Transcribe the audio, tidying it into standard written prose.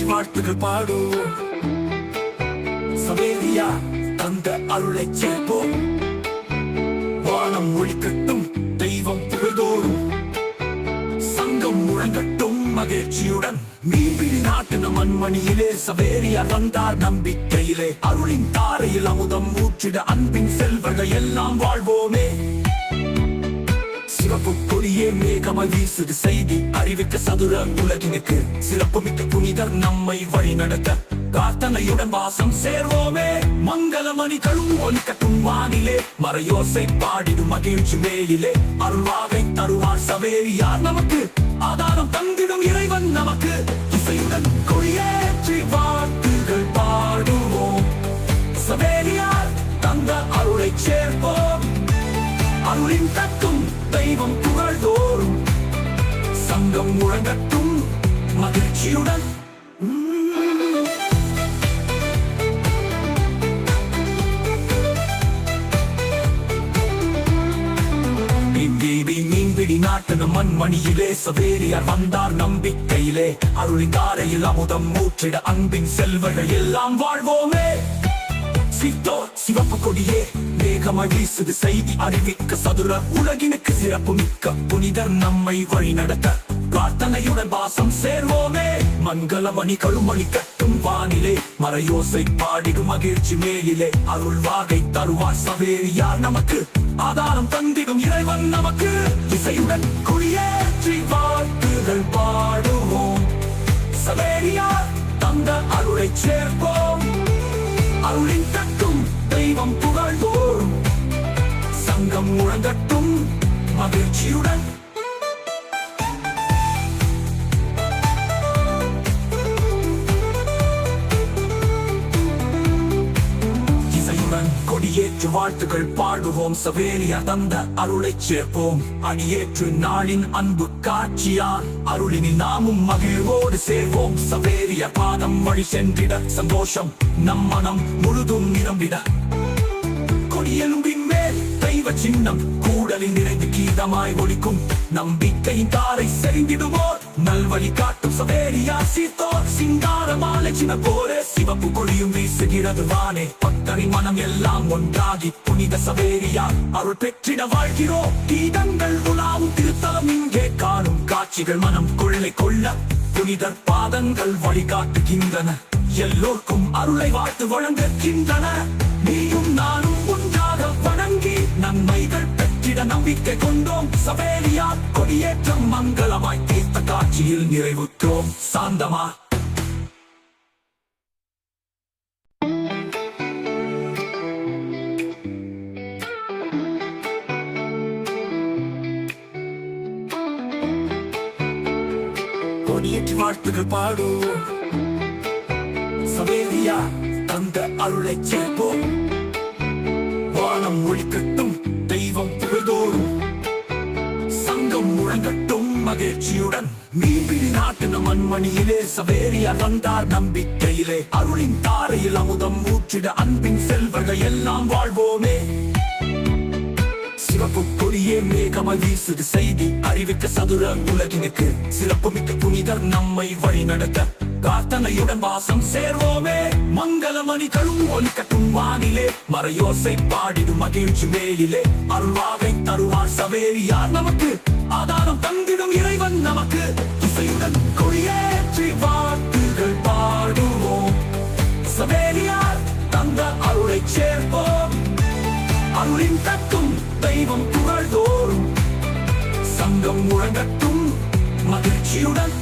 வாழ்த்துகள் பாடுவோம். சவேரியா தந்த அருளை சேர்ப்போம். வானம் ஒளிக்கட்டும், தெய்வம் புகழ்தோறும், சங்கம் முழங்கட்டும் மகிழ்ச்சியுடன். மீன்பிடி நாட்டின மண்மணியிலே சவேரியா வந்தார் நம்பிக்கையிலே. அருளின் தாரையில் அமுதம் ஊற்றிட அன்பின் செல்வர்கள் எல்லாம் வாழ்வோமே. சிவப்பு கொடியே மேகமாய் வீசுது செய்தி அறிவிக்க சதுர உலகினுக்கு. சிறப்புமிக்க புனிதர் நம்மை வழி நடத்த பிரார்த்தனையுடன் வாசம் சேர்வோமே. மங்களமணிகளும் ஒலிக்கட்டும் வானிலே, மறையோசை பாடிடும் மகிழ்ச்சி மேலிலே. அருள்வாகை தருவார் சவேரியார் நமக்கு, ஆதாரம் தந்திடும் இறைவன் நமக்கு. இசையுடன் கொடியேற்றி வாழ்த்துகள் பாடுவோம். சவேரியார் தந்த அருளை சேர்ப்போம். அருளின் தக்கும் தெய்வம் புகழ்தோறும், சங்கம் முழங்கட்டும் மகிழ்ச்சியுடன். மீன்பிடி நாட்டின மண்மணியிலே சவேரியார் வந்தார் நம்பிக்கையிலே. அருளின் தாரையில் அமுதம் ஊற்றிட அன்பின் செல்வர்கள் எல்லாம் வாழ்வோமே. சிவப்பு கொடியே மேகமாய் வீசுது செய்தி அறிவிக்க சதுர உலகினுக்கு. சிறப்பு மிக்க புனிதர் நம்மை வழி நடத்த பிரார்த்தனையுடன் வாசம் சேர்வோமே. மங்களமணிகளும் ஒலிக்கட்டும் வானிலே, மறையோசை பாடிடும் மகிழ்ச்சி மேலிலே. அருள்வாகை தருவார் சவேரியார் நமக்கு, ஆதாரம் தந்திடும் இறைவன் நமக்கு. இசையுடன் கொடியேற்றி வாழ்த்துகள் பாடுவோம். சவேரியார் தந்த அருளை சேர்ப்போம். அருளின் தக்கும் தெய்வம் புகழ்தோறும், சங்கம் முழங்கட்டும் மகிழ்ச்சியுடன். இசையுடன் கொடியேற்று வாழ்த்துகள் பாடுவோம். சவேரியார் தந்த அருளை சேர்ப்போம். அடியேற்று நாளின் அன்பு காட்சியான் அருளினில் நாமும் மகிழ்வோடு சேர்வோம். சவேரியார் பாதம் வழி சென்றிட சந்தோஷம் நம் மனம் முழுதும் நிரம்பிட. கொடியெலும்பின் மேல் தெய்வ சின்னம் கூடலில் நிறைந்து கீதமாய் ஒலிக்கும். நம்பிக்கையின் தாரை செறிந்திடுவோர் நல்வழி காட்டும் சவேரியார் சீர்த்தோர். சிங்கார மாலை சின்ன போல சிவப்பு கொடியும் வீசுகிறது வானே. பக்தரின் மனம் எல்லாம் ஒன்றாகி புனித சவேரியார் அருள் பெற்றிட வாழ்கிறோம். கீதங்கள் உலாவும் திருத்தலம் இங்கே காணும் காட்சிகள் மனம் கொள்ளை கொள்ள. புனிதர் பாதங்கள் வழிகாட்டுகின்றன, எல்லோருக்கும் அருளை வாழ்த்து வழங்குகின்றன. நீயும் நானும் ஒன்றாக வணங்கி நன்மைகள் பெற்றிட நம்பிக்கை கொண்டோம். சவேரியார் கொடியேற்றம் மங்களமாய் தீர்த்த காட்சியில் நிறைவுற்றோம். சாந்தமா கொடியேற்றி வாழ்த்துகள் பாடுவோம். சவேரியார் தந்த அருளை சேர்ப்போம். வானம் ஒளிக்கட்டும், தெய்வம் புகழ்தோறும், சங்கம் முழங்கட்டும் மகிழ்ச்சியுடன். மீன்பிடி நாட்டின மண்மணியிலே சவேரியார் வந்தார் நம்பிக்கையிலே. அருளின் தாரையில் அமுதம் ஊற்றிட அன்பின் செல்வர்கள் எல்லாம் வாழ்வோமே. சிவப்பு கொடியே மேகமாய் வீசுது செய்தி அறிவிக்க சதுர உலகினுக்கு. சிறப்புமிக்க புனிதர் நம்மை வழி நடத்த பிரார்த்தனையுடன் வாசம் சேர்வோமே. மங்களமணிகளும் ஒலிக்கட்டும் வானிலே, மறையோசை பாடிடும் மகிழ்ச்சி மேலிலே. அருள்வாகை தருவார் சவேரியார் நமக்கு, ஆதாரம் தந்திடும் இறைவன் நமக்கு. இசையுடன் கொடியேற்றி வாழ்த்துகள் பாடுவோம். சவேரியார் தந்த அருளை சேர்ப்போம். அருளின் தக்கும் தெய்வம் புகழ்தோறும், சங்கம் முழங்கட்டும் மகிழ்ச்சியுடன்.